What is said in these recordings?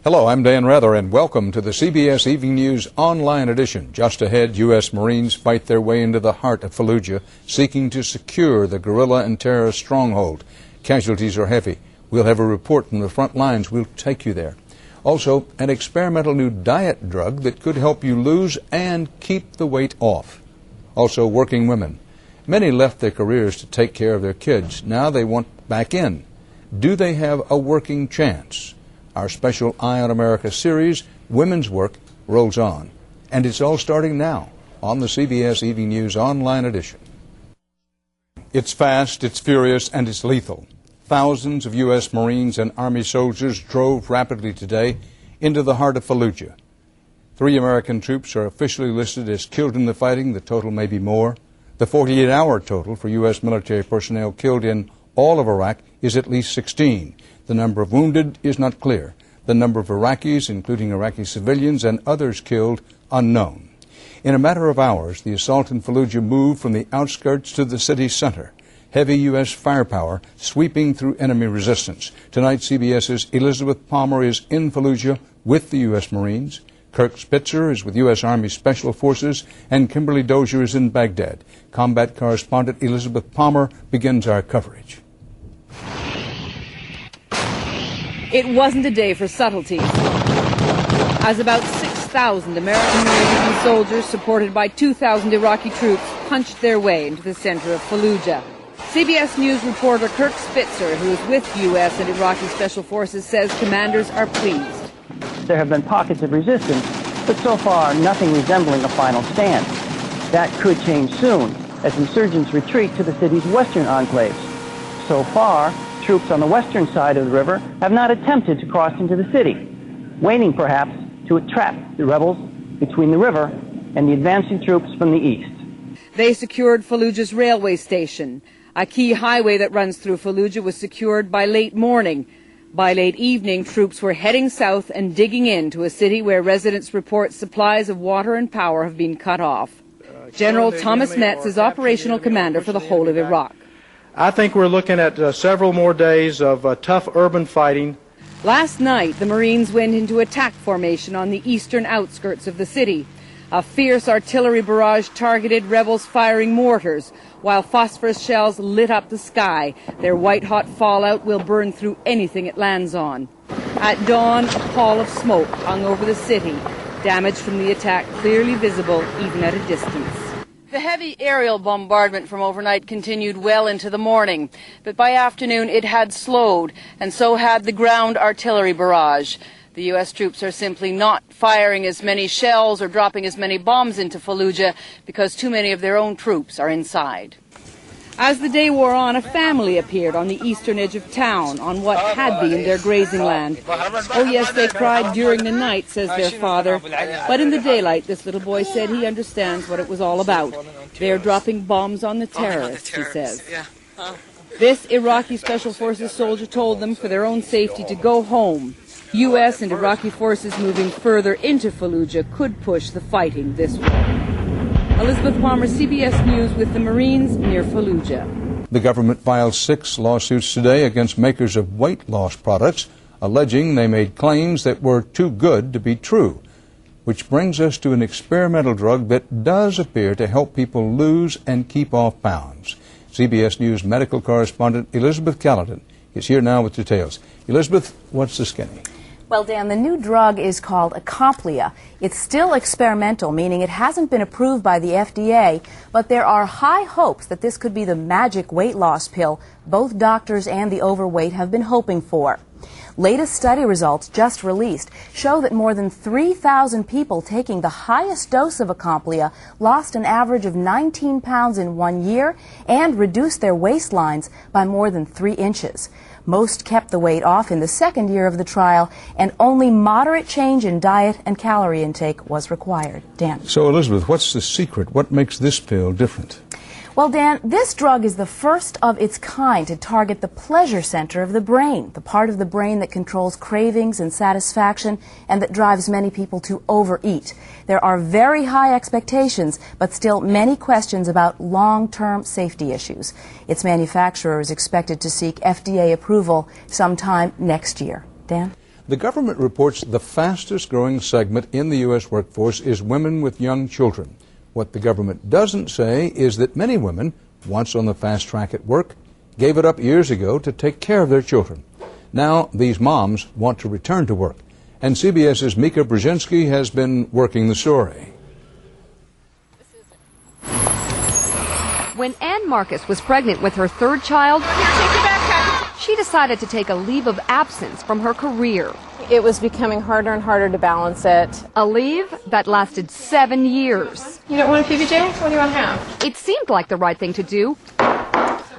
Hello, I'm Dan Rather, and welcome to the CBS Evening News online edition. Just ahead, U.S. Marines fight their way into the heart of Fallujah, seeking to secure the guerrilla and terrorist stronghold. Casualties are heavy. We'll have a report from the front lines. We'll take you there. Also, an experimental new diet drug that could help you lose and keep the weight off. Also, working women. Many left their careers to take care of their kids. Now they want back in. Do they have a working chance? Our special Eye on America series, Women's Work, rolls on. And it's all starting now on the CBS Evening News online edition. It's fast, it's furious, and it's lethal. Thousands of U.S. Marines and Army soldiers drove rapidly today into the heart of Fallujah. 3 American troops are officially listed as killed in the fighting. The total may be more. The 48-hour total for U.S. military personnel killed in all of Iraq is at least 16. The number of wounded is not clear. The number of Iraqis, including Iraqi civilians and others killed, unknown. In a matter of hours, the assault in Fallujah moved from the outskirts to the city center. Heavy U.S. firepower sweeping through enemy resistance. Tonight, CBS's Elizabeth Palmer is in Fallujah with the U.S. Marines. Kirk Spitzer is with U.S. Army Special Forces, and Kimberly Dozier is in Baghdad. Combat correspondent Elizabeth Palmer begins our coverage. It wasn't a day for subtleties, as about 6,000 American Marines and soldiers, supported by 2,000 Iraqi troops, punched their way into the center of Fallujah. CBS News reporter Kirk Spitzer, who is with U.S. and Iraqi Special Forces, says commanders are pleased. There have been pockets of resistance, but so far nothing resembling a final stand. That could change soon as insurgents retreat to the city's western enclaves. So far, troops on the western side of the river have not attempted to cross into the city, waiting perhaps to trap the rebels between the river and the advancing troops from the east. They secured Fallujah's railway station. A key highway that runs through Fallujah was secured by late morning. By late evening, troops were heading south and digging into a city where residents report supplies of water and power have been cut off. General Thomas Metz is operational commander for the whole of Iraq. I think we're looking at several more days of tough urban fighting. Last night, the Marines went into attack formation on the eastern outskirts of the city. A fierce artillery barrage targeted rebels firing mortars, while phosphorus shells lit up the sky. Their white-hot fallout will burn through anything it lands on. At dawn, a pall of smoke hung over the city, damage from the attack clearly visible even at a distance. The heavy aerial bombardment from overnight continued well into the morning, but by afternoon it had slowed, and so had the ground artillery barrage. The U.S. troops are simply not firing as many shells or dropping as many bombs into Fallujah because too many of their own troops are inside. As the day wore on, a family appeared on the eastern edge of town on what had been their grazing land. Oh yes, they cried during the night, says their father, but in the daylight this little boy said he understands what it was all about. They're dropping bombs on the terrorists, he says. This Iraqi Special Forces soldier told them for their own safety to go home. U.S. and Iraqi forces moving further into Fallujah could push the fighting this way. Elizabeth Palmer, CBS News with the Marines near Fallujah. The government filed 6 lawsuits today against makers of weight loss products, alleging they made claims that were too good to be true. Which brings us to an experimental drug that does appear to help people lose and keep off pounds. CBS News medical correspondent Elizabeth Callahan is here now with details. Elizabeth, what's the skinny? Well, Dan, the new drug is called Acomplia. It's still experimental, meaning it hasn't been approved by the FDA, but there are high hopes that this could be the magic weight loss pill both doctors and the overweight have been hoping for. Latest study results just released show that more than 3,000 people taking the highest dose of Acomplia lost an average of 19 pounds in 1 year and reduced their waistlines by more than 3 inches. Most kept the weight off in the second year of the trial, and only moderate change in diet and calorie intake was required. Dan. So, Elizabeth, what's the secret? What makes this pill different? Well, Dan, this drug is the first of its kind to target the pleasure center of the brain, the part of the brain that controls cravings and satisfaction and that drives many people to overeat. There are very high expectations, but still many questions about long-term safety issues. Its manufacturer is expected to seek FDA approval sometime next year. Dan? The government reports the fastest growing segment in the U.S. workforce is women with young children. What the government doesn't say is that many women, once on the fast track at work, gave it up years ago to take care of their children. Now these moms want to return to work, and CBS's Mika Brzezinski has been working the story. When Ann Marcus was pregnant with her third child, she decided to take a leave of absence from her career. It was becoming harder and harder to balance it. A leave that lasted 7 years. You don't want a PBJ? What do you want to have? It seemed like the right thing to do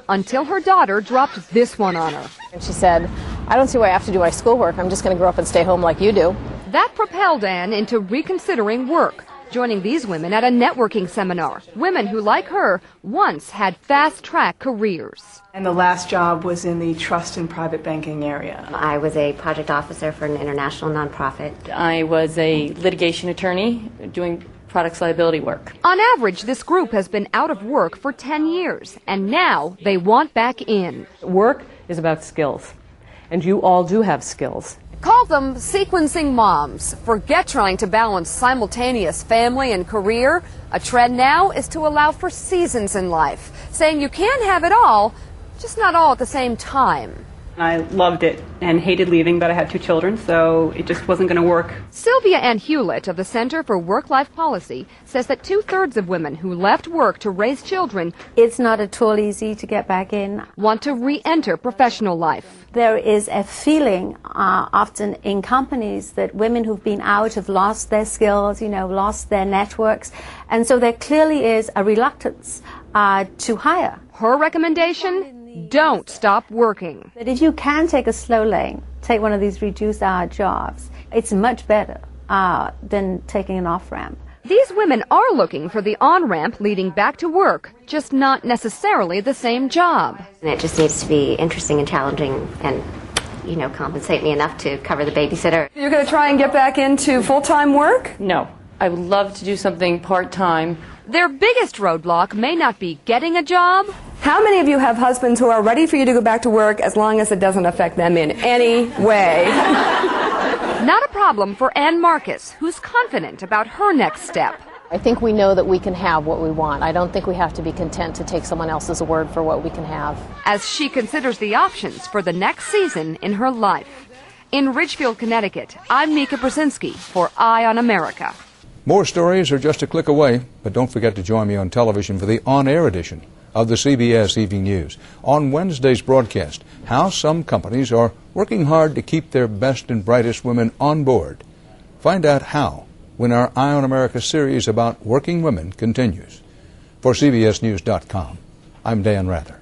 until her daughter dropped this one on her. And she said, I don't see why I have to do my schoolwork. I'm just going to grow up and stay home like you do. That propelled Ann into reconsidering work, joining these women at a networking seminar. Women who, like her, once had fast-track careers. And the last job was in the trust and private banking area. I was a project officer for an international nonprofit. I was a litigation attorney doing products liability work. On average, this group has been out of work for 10 years, and now they want back in. Work is about skills, and you all do have skills. Call them sequencing moms. Forget trying to balance simultaneous family and career. A trend now is to allow for seasons in life, saying you can have it all, just not all at the same time. I loved it and hated leaving, but I had 2 children, so it just wasn't going to work. Sylvia Ann Hewlett of the Center for Work-Life Policy says that 2/3 of women who left work to raise children, it's not at all easy to get back in, want to re-enter professional life. There is a feeling often in companies that women who've been out have lost their skills, lost their networks, and so there clearly is a reluctance to hire. Her recommendation? Don't stop working. But if you can take a slow lane, take one of these reduced-hour jobs, it's much better than taking an off-ramp. These women are looking for the on-ramp leading back to work, just not necessarily the same job. And it just needs to be interesting and challenging and, compensate me enough to cover the babysitter. You're going to try and get back into full-time work? No. I would love to do something part-time. Their biggest roadblock may not be getting a job. How many of you have husbands who are ready for you to go back to work as long as it doesn't affect them in any way? Not a problem for Ann Marcus, who's confident about her next step. I think we know that we can have what we want. I don't think we have to be content to take someone else's word for what we can have. As she considers the options for the next season in her life. In Ridgefield, Connecticut, I'm Mika Brzezinski for Eye on America. More stories are just a click away, but don't forget to join me on television for the on-air edition of the CBS Evening News. On Wednesday's broadcast, how some companies are working hard to keep their best and brightest women on board. Find out how when our Eye on America series about working women continues. For CBSNews.com, I'm Dan Rather.